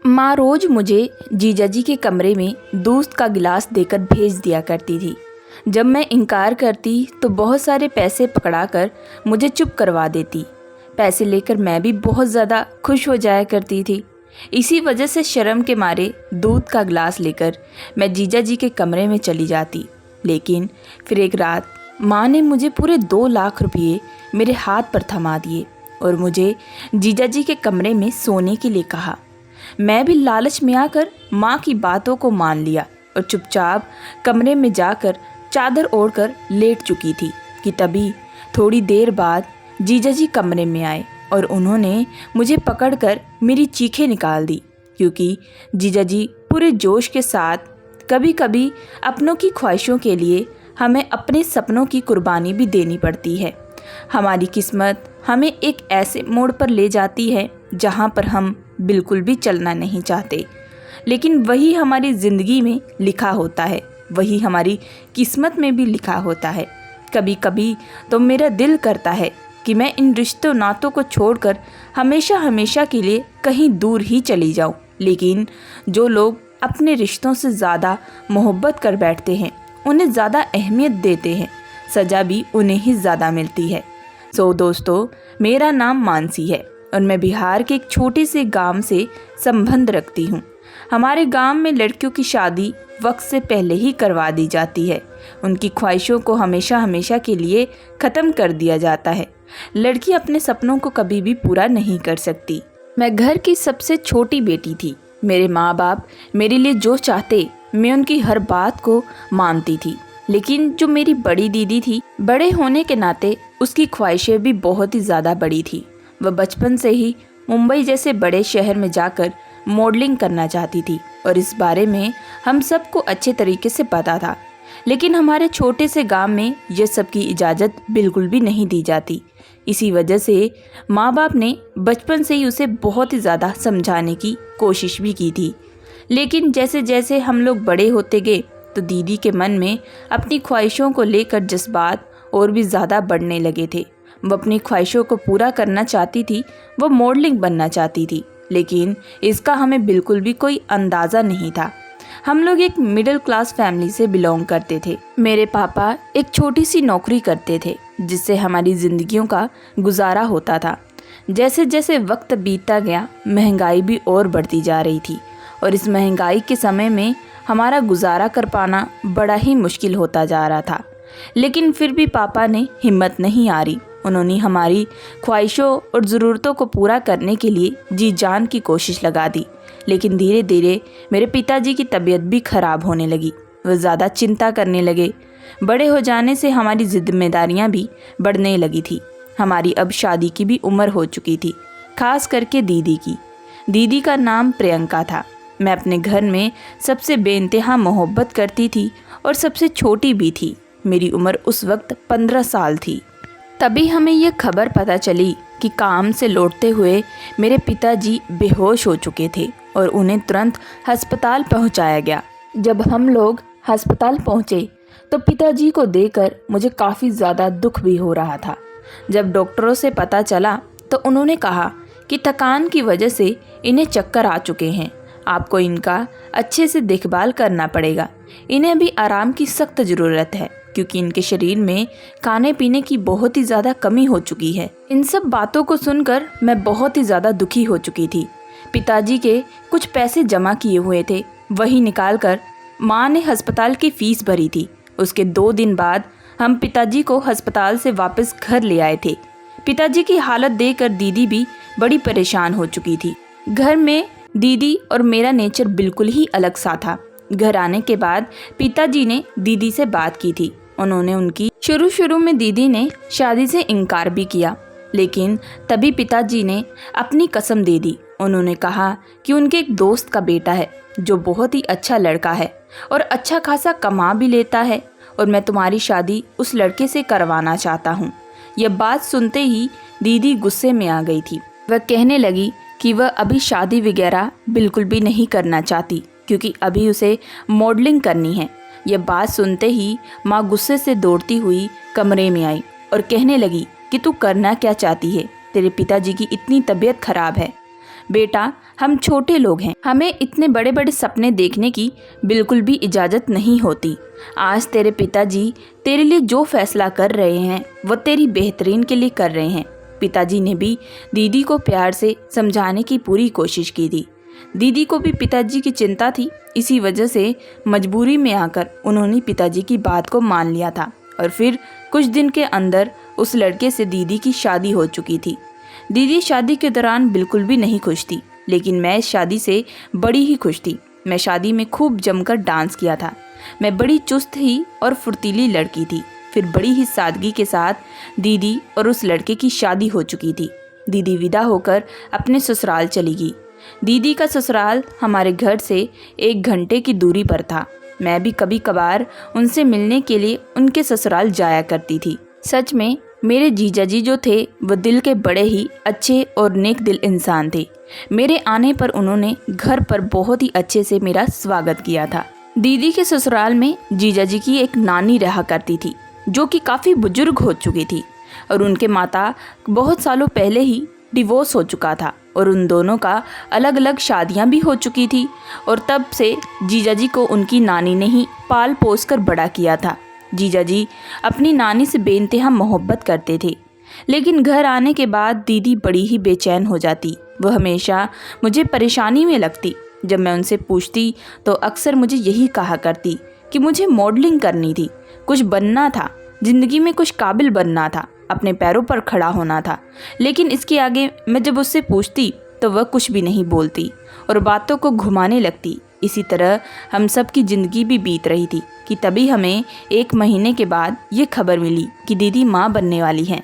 माँ रोज़ मुझे जीजाजी के कमरे में दूध का गिलास देकर भेज दिया करती थी। जब मैं इनकार करती तो बहुत सारे पैसे पकड़ाकर मुझे चुप करवा देती। पैसे लेकर मैं भी बहुत ज़्यादा खुश हो जाया करती थी। इसी वजह से शर्म के मारे दूध का गिलास लेकर मैं जीजाजी के कमरे में चली जाती। लेकिन फिर एक रात माँ ने मुझे पूरे 2 लाख रुपये मेरे हाथ पर थमा दिए और मुझे जीजाजी के कमरे में सोने के लिए कहा। मैं भी लालच में आकर माँ की बातों को मान लिया और चुपचाप कमरे में जाकर चादर ओढ़कर लेट चुकी थी कि तभी थोड़ी देर बाद जीजाजी कमरे में आए और उन्होंने मुझे पकड़कर मेरी चीखें निकाल दी, क्योंकि जीजाजी पूरे जोश के साथ कभी कभी अपनों की ख्वाहिशों के लिए हमें अपने सपनों की कुर्बानी भी देनी पड़ती है। हमारी किस्मत हमें एक ऐसे मोड़ पर ले जाती है जहाँ पर हम बिल्कुल भी चलना नहीं चाहते, लेकिन वही हमारी ज़िंदगी में लिखा होता है, वही हमारी किस्मत में भी लिखा होता है। कभी कभी तो मेरा दिल करता है कि मैं इन रिश्तों नातों को छोड़कर हमेशा हमेशा के लिए कहीं दूर ही चली जाऊं, लेकिन जो लोग अपने रिश्तों से ज़्यादा मोहब्बत कर बैठते हैं उन्हें ज़्यादा अहमियत देते हैं, सज़ा भी उन्हें ही ज़्यादा मिलती है। दोस्तों, मेरा नाम मानसी है और मैं बिहार के एक छोटे से गांव से संबंध रखती हूँ। हमारे गांव में लड़कियों की शादी वक्त से पहले ही करवा दी जाती है। उनकी ख्वाहिशों को हमेशा हमेशा के लिए ख़त्म कर दिया जाता है। लड़की अपने सपनों को कभी भी पूरा नहीं कर सकती। मैं घर की सबसे छोटी बेटी थी। मेरे माँ बाप मेरे लिए जो चाहते मैं उनकी हर बात को मानती थी, लेकिन जो मेरी बड़ी दीदी थी, बड़े होने के नाते उसकी ख्वाहिशें भी बहुत ही ज़्यादा बड़ी थी। वह बचपन से ही मुंबई जैसे बड़े शहर में जाकर मॉडलिंग करना चाहती थी और इस बारे में हम सबको अच्छे तरीके से पता था, लेकिन हमारे छोटे से गांव में यह सब की इजाज़त बिल्कुल भी नहीं दी जाती। इसी वजह से माँ बाप ने बचपन से ही उसे बहुत ही ज़्यादा समझाने की कोशिश भी की थी, लेकिन जैसे जैसे हम लोग बड़े होते गए तो दीदी के मन में अपनी ख्वाहिशों को लेकर जज्बात और भी ज़्यादा बढ़ने लगे थे। वो अपनी ख्वाहिशों को पूरा करना चाहती थी, वो मॉडलिंग बनना चाहती थी, लेकिन इसका हमें बिल्कुल भी कोई अंदाज़ा नहीं था। हम लोग एक मिडिल क्लास फैमिली से बिलोंग करते थे। मेरे पापा एक छोटी सी नौकरी करते थे जिससे हमारी ज़िंदगियों का गुजारा होता था। जैसे जैसे वक्त बीतता गया महंगाई भी और बढ़ती जा रही थी और इस महंगाई के समय में हमारा गुजारा कर पाना बड़ा ही मुश्किल होता जा रहा था। लेकिन फिर भी पापा ने हिम्मत नहीं हारी। उन्होंने हमारी ख्वाहिशों और ज़रूरतों को पूरा करने के लिए जी जान की कोशिश लगा दी। लेकिन धीरे धीरे मेरे पिताजी की तबीयत भी ख़राब होने लगी। वह ज़्यादा चिंता करने लगे। बड़े हो जाने से हमारी जिम्मेदारियां भी बढ़ने लगी थी। हमारी अब शादी की भी उम्र हो चुकी थी, खास करके दीदी की। दीदी का नाम प्रियंका था। मैं अपने घर में सबसे बेइंतहा मोहब्बत करती थी और सबसे छोटी भी थी। मेरी उम्र उस वक्त 15 साल थी। तभी हमें यह खबर पता चली कि काम से लौटते हुए मेरे पिताजी बेहोश हो चुके थे और उन्हें तुरंत अस्पताल पहुंचाया गया। जब हम लोग अस्पताल पहुंचे तो पिताजी को देखकर मुझे काफ़ी ज़्यादा दुख भी हो रहा था। जब डॉक्टरों से पता चला तो उन्होंने कहा कि थकान की वजह से इन्हें चक्कर आ चुके हैं, आपको इनका अच्छे से देखभाल करना पड़ेगा। इन्हें भी आराम की सख्त ज़रूरत है क्योंकि इनके शरीर में खाने पीने की बहुत ही ज़्यादा कमी हो चुकी है। इन सब बातों को सुनकर मैं बहुत ही ज़्यादा दुखी हो चुकी थी। पिताजी के कुछ पैसे जमा किए हुए थे, वही निकाल कर माँ ने अस्पताल की फ़ीस भरी थी। उसके 2 दिन बाद हम पिताजी को अस्पताल से वापस घर ले आए थे। पिताजी की हालत देखकर दीदी भी बड़ी परेशान हो चुकी थी। घर में दीदी और मेरा नेचर बिल्कुल ही अलग सा था। घर आने के बाद पिताजी ने दीदी से बात की थी। उन्होंने उनकी शुरू में दीदी ने शादी से इनकार भी किया, लेकिन तभी पिताजी ने अपनी कसम दे दी। उन्होंने कहा कि उनके एक दोस्त का बेटा है जो बहुत ही अच्छा लड़का है और अच्छा खासा कमा भी लेता है और मैं तुम्हारी शादी उस लड़के से करवाना चाहता हूँ। यह बात सुनते ही दीदी गुस्से में आ गई थी। वह कहने लगी कि वह अभी शादी वगैरह बिल्कुल भी नहीं करना चाहती क्योंकि अभी उसे मॉडलिंग करनी है। यह बात सुनते ही माँ गुस्से से दौड़ती हुई कमरे में आई और कहने लगी कि तू करना क्या चाहती है, तेरे पिताजी की इतनी तबीयत खराब है। बेटा, हम छोटे लोग हैं, हमें इतने बड़े बड़े सपने देखने की बिल्कुल भी इजाज़त नहीं होती। आज तेरे पिताजी तेरे लिए जो फैसला कर रहे हैं वो तेरी बेहतरीन के लिए कर रहे हैं। पिताजी ने भी दीदी को प्यार से समझाने की पूरी कोशिश की थी। दीदी को भी पिताजी की चिंता थी, इसी वजह से मजबूरी में आकर उन्होंने पिताजी की बात को मान लिया था और फिर कुछ दिन के अंदर उस लड़के से दीदी की शादी हो चुकी थी। दीदी शादी के दौरान बिल्कुल भी नहीं खुश थी, लेकिन मैं इस शादी से बड़ी ही खुश थी। मैं शादी में खूब जमकर डांस किया था। मैं बड़ी चुस्त ही और फुर्तीली लड़की थी। फिर बड़ी ही सादगी के साथ दीदी और उस लड़के की शादी हो चुकी थी। दीदी विदा होकर अपने ससुराल चली गई। दीदी का ससुराल हमारे घर से 1 घंटे की दूरी पर था। मैं भी कभी कभार उनसे मिलने के लिए उनके ससुराल जाया करती थी। सच में मेरे जीजाजी जो थे वो दिल के बड़े ही अच्छे और नेक दिल इंसान थे। मेरे आने पर उन्होंने घर पर बहुत ही अच्छे से मेरा स्वागत किया था। दीदी के ससुराल में जीजाजी की एक नानी रहा करती थी जो कि काफ़ी बुजुर्ग हो चुकी थी और उनके माता बहुत सालों पहले ही डिवोर्स हो चुका था और उन दोनों का अलग अलग शादियां भी हो चुकी थी और तब से जीजाजी को उनकी नानी ने ही पाल पोस कर बड़ा किया था। जीजाजी अपनी नानी से बेइंतहा मोहब्बत करते थे, लेकिन घर आने के बाद दीदी बड़ी ही बेचैन हो जाती। वह हमेशा मुझे परेशानी में लगती। जब मैं उनसे पूछती तो अक्सर मुझे यही कहा करती कि मुझे मॉडलिंग करनी थी, कुछ बनना था, ज़िंदगी में कुछ काबिल बनना था, अपने पैरों पर खड़ा होना था। लेकिन इसके आगे मैं जब उससे पूछती तो वह कुछ भी नहीं बोलती और बातों को घुमाने लगती। इसी तरह हम सब की ज़िंदगी भी बीत रही थी कि तभी हमें 1 महीने के बाद ये खबर मिली कि दीदी माँ बनने वाली हैं।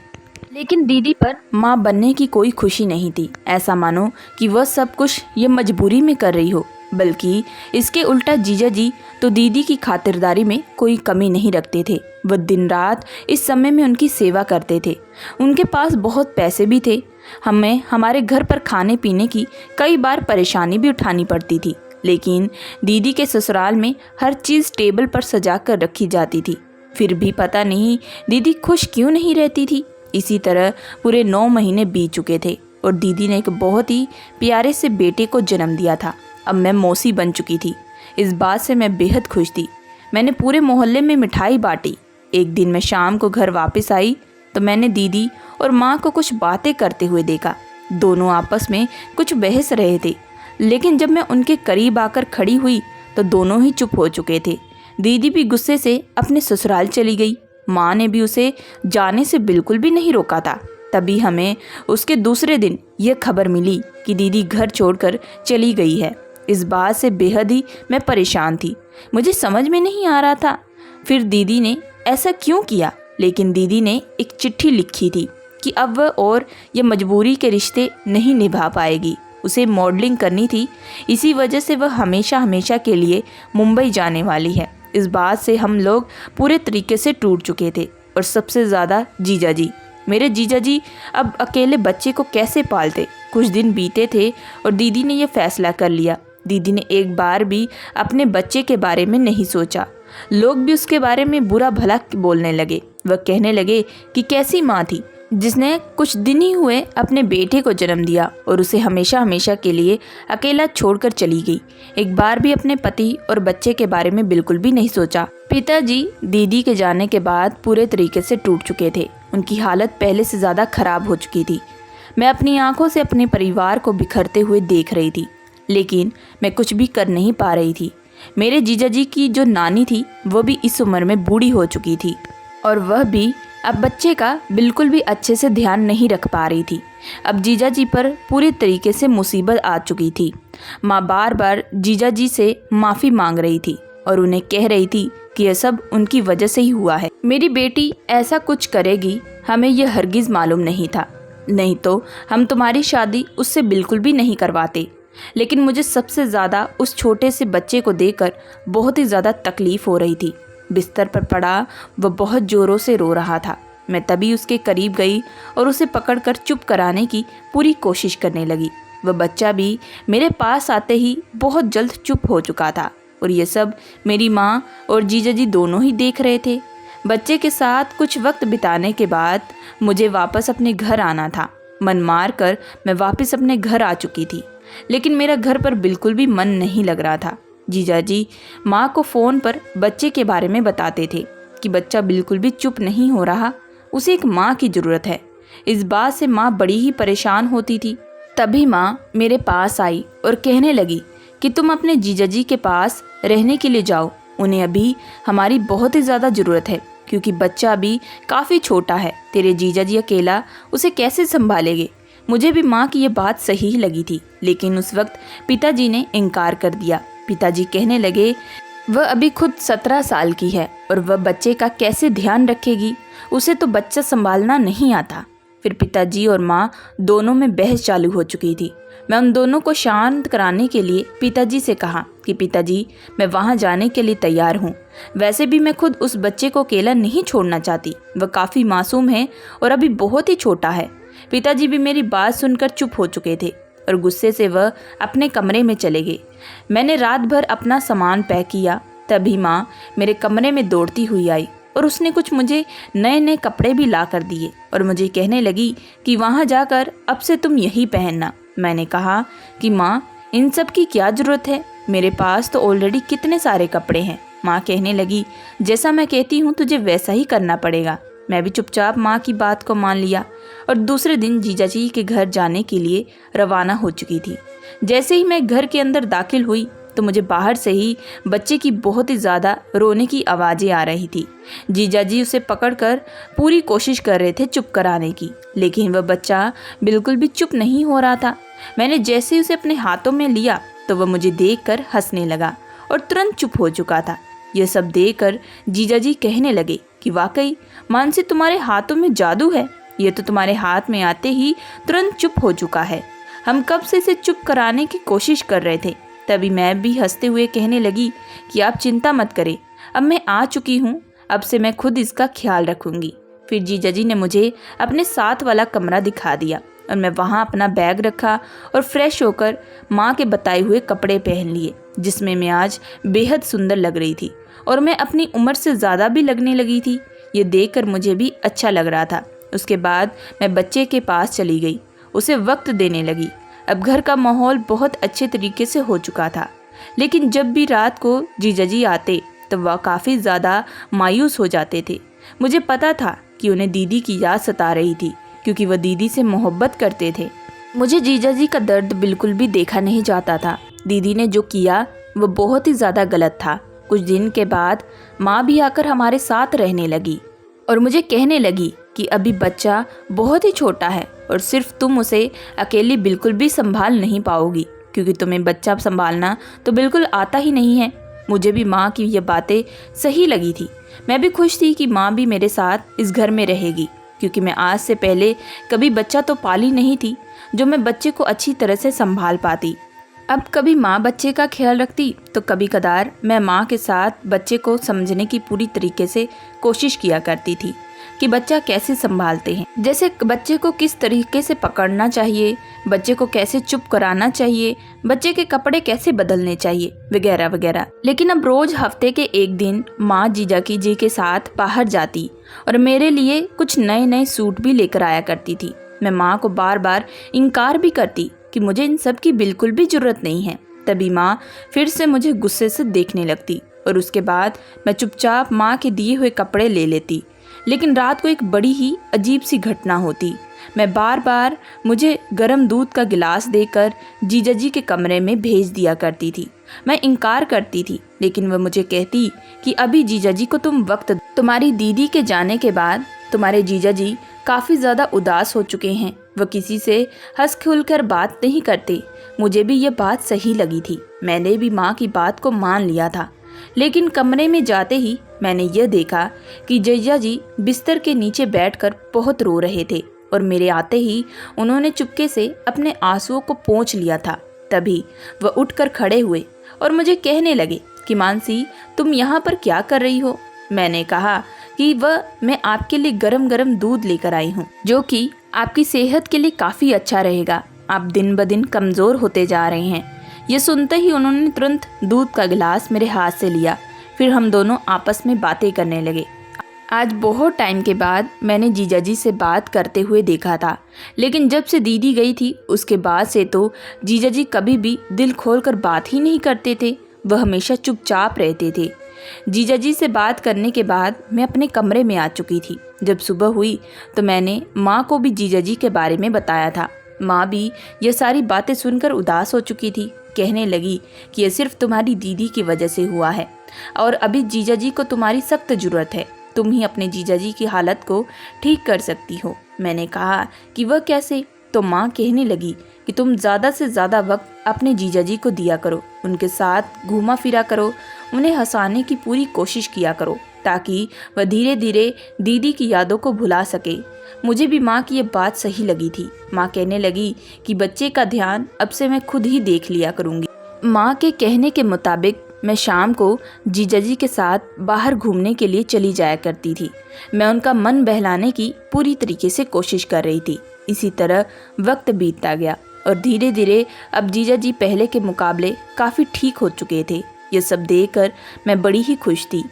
लेकिन दीदी पर माँ बनने की कोई खुशी नहीं थी। ऐसा मानो कि वह सब कुछ ये मजबूरी में कर रही हो, बल्कि इसके उल्टा जीजाजी तो दीदी की खातिरदारी में कोई कमी नहीं रखते थे। वह दिन रात इस समय में उनकी सेवा करते थे। उनके पास बहुत पैसे भी थे। हमें हमारे घर पर खाने पीने की कई बार परेशानी भी उठानी पड़ती थी, लेकिन दीदी के ससुराल में हर चीज़ टेबल पर सजा कर रखी जाती थी। फिर भी पता नहीं दीदी खुश क्यों नहीं रहती थी। इसी तरह पूरे 9 महीने बीत चुके थे और दीदी ने एक बहुत ही प्यारे से बेटे को जन्म दिया था। अब मैं मौसी बन चुकी थी। इस बात से मैं बेहद खुश थी। मैंने पूरे मोहल्ले में मिठाई बांटी। एक दिन मैं शाम को घर वापस आई तो मैंने दीदी और माँ को कुछ बातें करते हुए देखा। दोनों आपस में कुछ बहस रहे थे, लेकिन जब मैं उनके करीब आकर खड़ी हुई तो दोनों ही चुप हो चुके थे। दीदी भी गुस्से से अपने ससुराल चली गई। माँ ने भी उसे जाने से बिल्कुल भी नहीं रोका था। तभी हमें उसके दूसरे दिन यह खबर मिली कि दीदी घर छोड़कर चली गई है। इस बात से बेहद ही मैं परेशान थी। मुझे समझ में नहीं आ रहा था फिर दीदी ने ऐसा क्यों किया, लेकिन दीदी ने एक चिट्ठी लिखी थी कि अब वह और ये मजबूरी के रिश्ते नहीं निभा पाएगी। उसे मॉडलिंग करनी थी, इसी वजह से वह हमेशा हमेशा के लिए मुंबई जाने वाली है। इस बात से हम लोग पूरे तरीके से टूट चुके थे और सबसे ज़्यादा जीजाजी। मेरे जीजाजी अब अकेले बच्चे को कैसे पालते। कुछ दिन बीते थे और दीदी ने यह फैसला कर लिया। दीदी ने एक बार भी अपने बच्चे के बारे में नहीं सोचा। लोग भी उसके बारे में बुरा भला बोलने लगे। वह कहने लगे कि कैसी माँ थी जिसने कुछ दिन ही हुए अपने बेटे को जन्म दिया और उसे हमेशा हमेशा के लिए अकेला छोड़कर चली गई। एक बार भी अपने पति और बच्चे के बारे में बिल्कुल भी नहीं सोचा। पिताजी दीदी के जाने के बाद पूरे तरीके से टूट चुके थे। उनकी हालत पहले से ज़्यादा खराब हो चुकी थी। मैं अपनी आंखों से अपने परिवार को बिखरते हुए देख रही थी, लेकिन मैं कुछ भी कर नहीं पा रही थी। मेरे जीजाजी की जो नानी थी वो भी इस उम्र में बूढ़ी हो चुकी थी और वह भी अब बच्चे का बिल्कुल भी अच्छे से ध्यान नहीं रख पा रही थी। अब जीजाजी पर पूरी तरीके से मुसीबत आ चुकी थी। माँ बार बार जीजाजी से माफ़ी मांग रही थी और उन्हें कह रही थी कि यह सब उनकी वजह से ही हुआ है। मेरी बेटी ऐसा कुछ करेगी हमें यह हरगिज़ मालूम नहीं था, नहीं तो हम तुम्हारी शादी उससे बिल्कुल भी नहीं करवाते। लेकिन मुझे सबसे ज़्यादा उस छोटे से बच्चे को देखकर बहुत ही ज़्यादा तकलीफ़ हो रही थी। बिस्तर पर पड़ा वह बहुत ज़ोरों से रो रहा था। मैं तभी उसके करीब गई और उसे पकड़कर चुप कराने की पूरी कोशिश करने लगी। वह बच्चा भी मेरे पास आते ही बहुत जल्द चुप हो चुका था और ये सब मेरी माँ और जीजाजी दोनों ही देख रहे थे। बच्चे के साथ कुछ वक्त बिताने के बाद मुझे वापस अपने घर आना था। मन मार कर मैं वापस अपने घर आ चुकी थी। लेकिन मेरा घर पर बिल्कुल भी मन नहीं लग रहा था। जीजाजी माँ को फ़ोन पर बच्चे के बारे में बताते थे कि बच्चा बिल्कुल भी चुप नहीं हो रहा, उसे एक माँ की ज़रूरत है। इस बात से माँ बड़ी ही परेशान होती थी। तभी माँ मेरे पास आई और कहने लगी कि तुम अपने जीजाजी के पास रहने के लिए जाओ, उन्हें अभी हमारी बहुत ही ज़्यादा ज़रूरत है, क्योंकि बच्चा अभी काफ़ी छोटा है। तेरे जीजाजी अकेला उसे कैसे संभालेंगे। मुझे भी माँ की ये बात सही ही लगी थी, लेकिन उस वक्त पिताजी ने इनकार कर दिया। पिताजी कहने लगे वह अभी खुद 17 साल की है और वह बच्चे का कैसे ध्यान रखेगी, उसे तो बच्चा संभालना नहीं आता। फिर पिताजी और माँ दोनों में बहस चालू हो चुकी थी। मैं उन दोनों को शांत कराने के लिए पिताजी से कहा कि पिताजी, मैं वहाँ जाने के लिए तैयार हूँ। वैसे भी मैं खुद उस बच्चे को अकेला नहीं छोड़ना चाहती, वह काफ़ी मासूम है और अभी बहुत ही छोटा है। पिताजी भी मेरी बात सुनकर चुप हो चुके थे और गुस्से से वह अपने कमरे में चले गए। मैंने रात भर अपना सामान पैक किया। तभी माँ मेरे कमरे में दौड़ती हुई आई और उसने कुछ मुझे नए नए कपड़े भी ला कर दिए और मुझे कहने लगी कि वहाँ जाकर अब से तुम यही पहनना। मैंने कहा कि माँ, इन सब की क्या ज़रूरत है, मेरे पास तो ऑलरेडी कितने सारे कपड़े हैं। माँ कहने लगी जैसा मैं कहती हूँ तुझे वैसा ही करना पड़ेगा। मैं भी चुपचाप माँ की बात को मान लिया और दूसरे दिन जीजाजी के घर जाने के लिए रवाना हो चुकी थी। जैसे ही मैं घर के अंदर दाखिल हुई तो मुझे बाहर से ही बच्चे की बहुत ही ज़्यादा रोने की आवाज़ें आ रही थी। जीजाजी उसे पकड़कर पूरी कोशिश कर रहे थे चुप कराने की, लेकिन वह बच्चा बिल्कुल भी चुप नहीं हो रहा था। मैंने जैसे ही उसे अपने हाथों में लिया तो वह मुझे देखकर हंसने लगा और तुरंत चुप हो चुका था। यह सब देखकर जीजाजी कहने लगे कि वाकई मानसी, तुम्हारे हाथों में जादू है, ये तो तुम्हारे हाथ में आते ही तुरंत चुप हो चुका है। हम कब से इसे चुप कराने की कोशिश कर रहे थे। तभी मैं भी हंसते हुए कहने लगी कि आप चिंता मत करें, अब मैं आ चुकी हूँ, अब से मैं खुद इसका ख्याल रखूँगी। फिर जीजाजी ने मुझे अपने साथ वाला कमरा दिखा दिया और मैं वहाँ अपना बैग रखा और फ्रेश होकर माँ के बताए हुए कपड़े पहन लिए, जिसमें मैं आज बेहद सुंदर लग रही थी और मैं अपनी उम्र से ज़्यादा भी लगने लगी थी। ये देखकर मुझे भी अच्छा लग रहा था। उसके बाद मैं बच्चे के पास चली गई, उसे वक्त देने लगी। अब घर का माहौल बहुत अच्छे तरीके से हो चुका था, लेकिन जब भी रात को जीजाजी आते तो वह काफ़ी ज़्यादा मायूस हो जाते थे। मुझे पता था कि उन्हें दीदी की याद सता रही थी, क्योंकि वह दीदी से मोहब्बत करते थे। मुझे जीजाजी का दर्द बिल्कुल भी देखा नहीं जाता था। दीदी ने जो किया वह बहुत ही ज़्यादा गलत था। कुछ दिन के बाद माँ भी आकर हमारे साथ रहने लगी और मुझे कहने लगी कि अभी बच्चा बहुत ही छोटा है और सिर्फ तुम उसे अकेली बिल्कुल भी संभाल नहीं पाओगी, क्योंकि तुम्हें बच्चा संभालना तो बिल्कुल आता ही नहीं है। मुझे भी माँ की ये बातें सही लगी थी। मैं भी खुश थी कि माँ भी मेरे साथ इस घर में रहेगी, क्योंकि मैं आज से पहले कभी बच्चा तो पाली नहीं थी जो मैं बच्चे को अच्छी तरह से संभाल पाती। अब कभी माँ बच्चे का ख्याल रखती तो कभी कदार मैं माँ के साथ बच्चे को समझने की पूरी तरीके से कोशिश किया करती थी कि बच्चा कैसे संभालते हैं, जैसे बच्चे को किस तरीके से पकड़ना चाहिए, बच्चे को कैसे चुप कराना चाहिए, बच्चे के कपड़े कैसे बदलने चाहिए, वगैरह वगैरह। लेकिन अब रोज हफ्ते के एक दिन माँ जीजाजी जी के साथ बाहर जाती और मेरे लिए कुछ नए नए सूट भी लेकर आया करती थी। मैं माँ को बार बार इनकार भी करती कि मुझे इन सब की बिल्कुल भी ज़रूरत नहीं है। तभी माँ फिर से मुझे गुस्से से देखने लगती और उसके बाद मैं चुपचाप माँ के दिए हुए कपड़े ले लेती। लेकिन रात को एक बड़ी ही अजीब सी घटना होती। मैं बार बार मुझे गर्म दूध का गिलास देकर जीजाजी के कमरे में भेज दिया करती थी। मैं इनकार करती थी, लेकिन वह मुझे कहती कि अभी जीजाजी को तुम वक्त दो। तुम्हारी दीदी के जाने के बाद तुम्हारे जीजाजी काफ़ी ज़्यादा उदास हो चुके हैं, वह किसी से हंस खुल कर बात नहीं करते। मुझे भी ये बात सही लगी थी। मैंने भी माँ की बात को मान लिया था। लेकिन कमरे में जाते ही मैंने यह देखा कि जीजाजी बिस्तर के नीचे बैठकर बहुत रो रहे थे और मेरे आते ही उन्होंने चुपके से अपने आंसुओं को पोंछ लिया था। तभी वह उठकर खड़े हुए और मुझे कहने लगे कि मानसी, तुम यहाँ पर क्या कर रही हो। मैंने कहा कि मैं आपके लिए गरम गरम दूध लेकर आई हूँ, जो कि आपकी सेहत के लिए काफ़ी अच्छा रहेगा। आप दिन ब दिन कमज़ोर होते जा रहे हैं। ये सुनते ही उन्होंने तुरंत दूध का गिलास मेरे हाथ से लिया। फिर हम दोनों आपस में बातें करने लगे। आज बहुत टाइम के बाद मैंने जीजाजी से बात करते हुए देखा था, लेकिन जब से दीदी गई थी उसके बाद से तो जीजाजी कभी भी दिल खोलकर बात ही नहीं करते थे। वह हमेशा चुपचाप रहते थे। जीजाजी से बात करने के बाद मैं अपने कमरे में आ चुकी थी। जब सुबह हुई तो मैंने माँ को भी जीजाजी के बारे में बताया था। माँ भी ये सारी बातें सुनकर उदास हो चुकी थी। कहने लगी कि यह सिर्फ तुम्हारी दीदी की वजह से हुआ है और अभी जीजाजी को तुम्हारी सख्त ज़रूरत है। तुम ही अपने जीजाजी की हालत को ठीक कर सकती हो। मैंने कहा कि वह कैसे? तो माँ कहने लगी कि तुम ज़्यादा से ज़्यादा वक्त अपने जीजाजी को दिया करो, उनके साथ घूमा फिरा करो, उन्हें हंसाने की पूरी कोशिश किया करो ताकि वह धीरे धीरे दीदी की यादों को भुला सके। मुझे भी माँ की ये बात सही लगी थी। माँ कहने लगी कि बच्चे का ध्यान अब से मैं खुद ही देख लिया करूँगी। माँ के कहने के मुताबिक मैं शाम को जीजाजी के साथ बाहर घूमने के लिए चली जाया करती थी। मैं उनका मन बहलाने की पूरी तरीके से कोशिश कर रही थी। इसी तरह वक्त बीतता गया और धीरे धीरे अब जीजाजी पहले के मुकाबले काफ़ी ठीक हो चुके थे। ये सब देखकर मैं बड़ी ही खुश थी।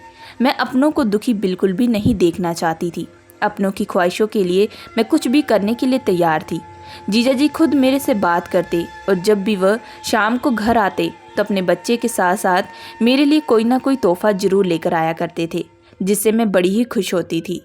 मैं अपनों को दुखी बिल्कुल भी नहीं देखना चाहती थी। अपनों की ख्वाहिशों के लिए मैं कुछ भी करने के लिए तैयार थी। जीजाजी खुद मेरे से बात करते और जब भी वह शाम को घर आते तो अपने बच्चे के साथ साथ मेरे लिए कोई ना कोई तोहफा जरूर लेकर आया करते थे, जिससे मैं बड़ी ही खुश होती थी।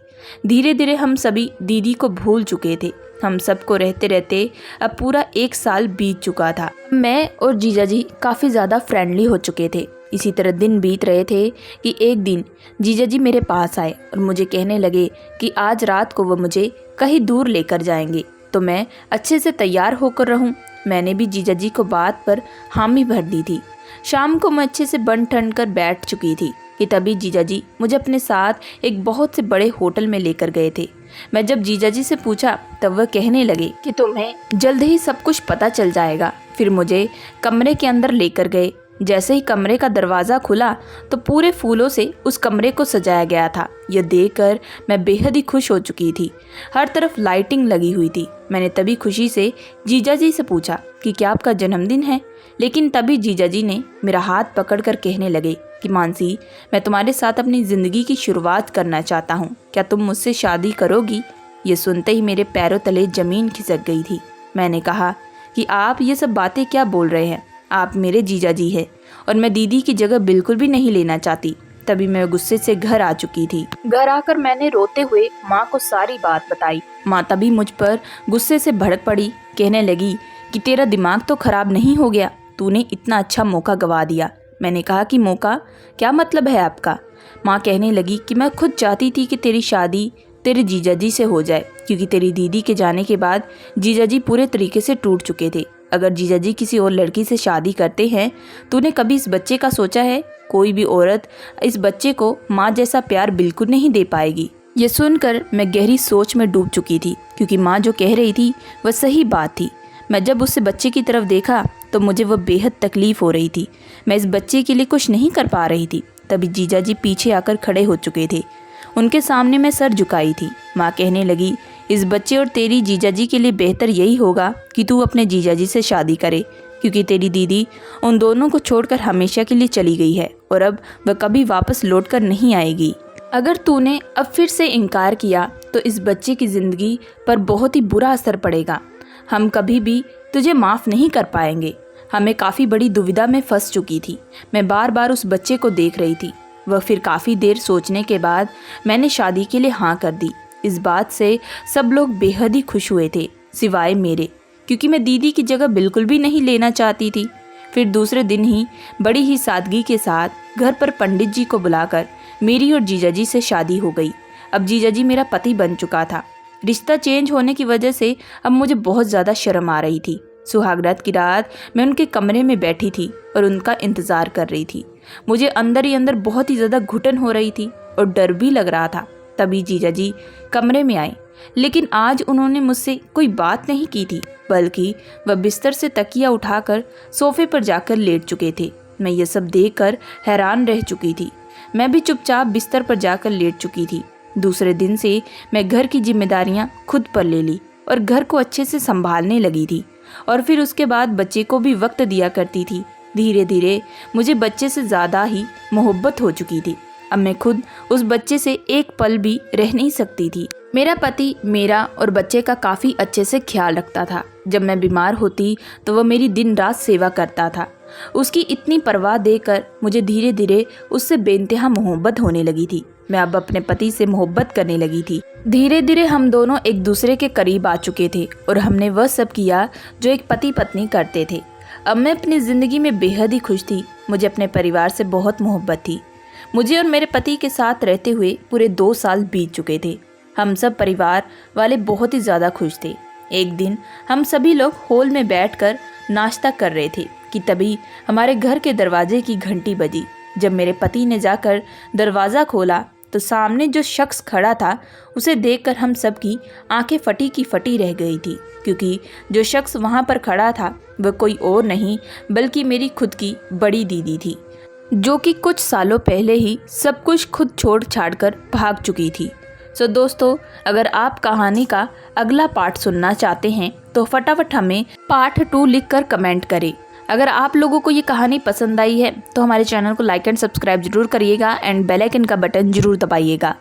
धीरे धीरे हम सभी दीदी को भूल चुके थे। हम सबको रहते रहते अब पूरा 1 साल बीत चुका था। मैं और जीजाजी काफ़ी ज़्यादा फ्रेंडली हो चुके थे। इसी तरह दिन बीत रहे थे कि एक दिन जीजाजी मेरे पास आए और मुझे कहने लगे कि आज रात को वह मुझे कहीं दूर लेकर जाएंगे, तो मैं अच्छे से तैयार होकर रहूं। मैंने भी जीजाजी को बात पर हामी भर दी थी। शाम को मैं अच्छे से बन ठन कर बैठ चुकी थी कि तभी जीजाजी मुझे अपने साथ एक बहुत से बड़े होटल में लेकर गए थे। मैं जब जीजाजी से पूछा तब वह कहने लगे कि तुम्हें जल्द ही सब कुछ पता चल जाएगा। फिर मुझे कमरे के अंदर लेकर गए। जैसे ही कमरे का दरवाज़ा खुला तो पूरे फूलों से उस कमरे को सजाया गया था। यह देखकर मैं बेहद ही खुश हो चुकी थी। हर तरफ लाइटिंग लगी हुई थी। मैंने तभी खुशी से जीजाजी से पूछा कि क्या आपका जन्मदिन है? लेकिन तभी जीजाजी ने मेरा हाथ पकड़कर कहने लगे कि मानसी, मैं तुम्हारे साथ अपनी ज़िंदगी की शुरुआत करना चाहता हूँ। क्या तुम मुझसे शादी करोगी? ये सुनते ही मेरे पैरों तले ज़मीन खिसक गई थी। मैंने कहा कि आप ये सब बातें क्या बोल रहे हैं? आप मेरे जीजाजी हैं और मैं दीदी की जगह बिल्कुल भी नहीं लेना चाहती। तभी मैं गुस्से से घर आ चुकी थी। घर आकर मैंने रोते हुए माँ को सारी बात बताई। माँ तभी मुझ पर गुस्से से भड़क पड़ी। कहने लगी कि तेरा दिमाग तो खराब नहीं हो गया? तूने इतना अच्छा मौका गंवा दिया। मैंने कहा कि मौका क्या मतलब है आपका? माँ कहने लगी कि मैं खुद चाहती थी कि तेरी शादी तेरे जीजाजी से हो जाए, क्योंकि तेरी दीदी के जाने के बाद जीजाजी पूरे तरीके से टूट चुके थे। अगर जीजाजी किसी और लड़की से शादी करते हैं, तूने कभी इस बच्चे का सोचा है? कोई भी औरत इस बच्चे को माँ जैसा प्यार बिल्कुल नहीं दे पाएगी। ये सुनकर मैं गहरी सोच में डूब चुकी थी, क्योंकि माँ जो कह रही थी वह सही बात थी। मैं जब उससे बच्चे की तरफ देखा तो मुझे वह बेहद तकलीफ़ हो रही थी। मैं इस बच्चे के लिए कुछ नहीं कर पा रही थी। तभी जीजाजी पीछे आकर खड़े हो चुके थे। उनके सामने मैं सर झुकाई थी। माँ कहने लगी, इस बच्चे और तेरी जीजाजी के लिए बेहतर यही होगा कि तू अपने जीजाजी से शादी करे, क्योंकि तेरी दीदी उन दोनों को छोड़कर हमेशा के लिए चली गई है और अब वह कभी वापस लौटकर नहीं आएगी। अगर तूने अब फिर से इनकार किया तो इस बच्चे की ज़िंदगी पर बहुत ही बुरा असर पड़ेगा। हम कभी भी तुझे माफ़ नहीं कर पाएंगे। हमें काफ़ी बड़ी दुविधा में फंस चुकी थी। मैं बार बार उस बच्चे को देख रही थी। वह फिर काफ़ी देर सोचने के बाद मैंने शादी के लिए हाँ कर दी। इस बात से सब लोग बेहद ही खुश हुए थे, सिवाय मेरे, क्योंकि मैं दीदी की जगह बिल्कुल भी नहीं लेना चाहती थी। फिर दूसरे दिन ही बड़ी ही सादगी के साथ घर पर पंडित जी को बुलाकर मेरी और जीजाजी से शादी हो गई। अब जीजाजी मेरा पति बन चुका था। रिश्ता चेंज होने की वजह से अब मुझे बहुत ज़्यादा शर्म आ रही थी। सुहागरात की रात मैं उनके कमरे में बैठी थी और उनका इंतज़ार कर रही थी। मुझे अंदर ही अंदर बहुत ही ज़्यादा घुटन हो रही थी और डर भी लग रहा था। तभी जीजाजी कमरे में आए, लेकिन आज उन्होंने मुझसे कोई बात नहीं की थी, बल्कि वह बिस्तर से तकिया उठाकर सोफे पर जाकर लेट चुके थे। मैं ये सब देखकर हैरान रह चुकी थी। मैं भी चुपचाप बिस्तर पर जाकर लेट चुकी थी। दूसरे दिन से मैं घर की जिम्मेदारियां खुद पर ले ली और घर को अच्छे से संभालने लगी थी और फिर उसके बाद बच्चे को भी वक्त दिया करती थी। धीरे धीरे मुझे बच्चे से ज़्यादा ही मोहब्बत हो चुकी थी। अब मैं खुद उस बच्चे से एक पल भी रह नहीं सकती थी। मेरा पति मेरा और बच्चे का काफ़ी अच्छे से ख्याल रखता था। जब मैं बीमार होती तो वह मेरी दिन रात सेवा करता था। उसकी इतनी परवाह देकर मुझे धीरे धीरे उससे बेइंतहा मोहब्बत होने लगी थी। मैं अब अपने पति से मोहब्बत करने लगी थी। धीरे धीरे हम दोनों एक दूसरे के करीब आ चुके थे और हमने वह सब किया जो एक पति पत्नी करते थे। अब मैं अपनी ज़िंदगी में बेहद ही खुश थी। मुझे अपने परिवार से बहुत मोहब्बत थी। मुझे और मेरे पति के साथ रहते हुए पूरे 2 साल बीत चुके थे। हम सब परिवार वाले बहुत ही ज़्यादा खुश थे। एक दिन हम सभी लोग हॉल में बैठकर नाश्ता कर रहे थे कि तभी हमारे घर के दरवाजे की घंटी बजी। जब मेरे पति ने जाकर दरवाज़ा खोला तो सामने जो शख्स खड़ा था उसे देखकर हम सब की आंखें फटी की फटी रह गई थी, क्योंकि जो शख्स वहाँ पर खड़ा था वह कोई और नहीं बल्कि मेरी खुद की बड़ी दीदी थी, जो कि कुछ सालों पहले ही सब कुछ खुद छोड़ छाड़ कर भाग चुकी थी। सो दोस्तों, अगर आप कहानी का अगला पार्ट सुनना चाहते हैं तो फटाफट हमें पार्ट 2 लिखकर कमेंट करें। अगर आप लोगों को ये कहानी पसंद आई है तो हमारे चैनल को लाइक एंड सब्सक्राइब जरूर करिएगा एंड बेल आइकन का बटन जरूर दबाइएगा।